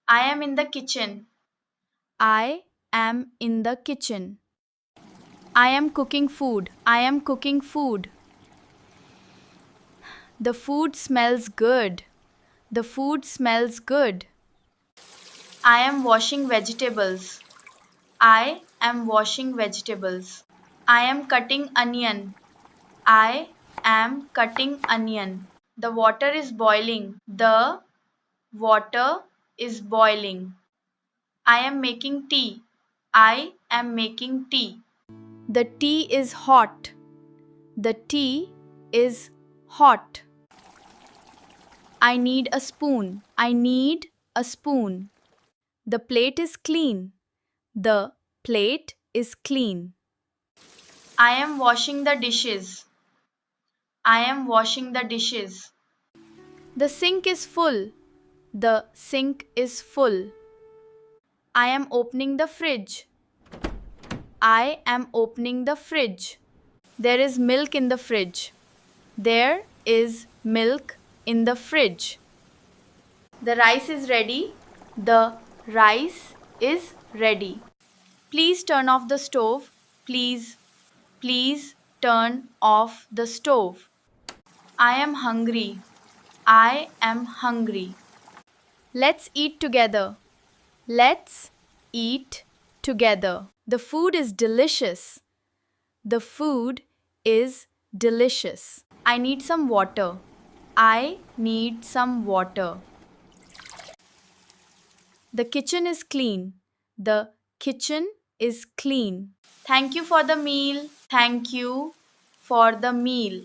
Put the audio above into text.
I am in the kitchen. I am in the kitchen. I am cooking food. I am cooking food. The food smells good. The food smells good. I am washing vegetables. I am washing vegetables. I am cutting onion. I am cutting onion. The water is boiling. The water is boiling. I am making tea. I am making tea. The tea is hot. The tea is hot. I need a spoon. I need a spoon. The plate is clean. The plate is clean. I am washing the dishes. I am washing the dishes. The sink is full. The sink is full. I am opening the fridge. I am opening the fridge. There is milk in the fridge. There is milk in the fridge. The rice is ready. The rice is ready. Please turn off the stove. Please turn off the stove. I am hungry. I am hungry. Let's eat together. Let's eat together. The food is delicious. The food is delicious. I need some water. I need some water. The kitchen is clean. The kitchen is clean. Thank you for the meal. Thank you for the meal.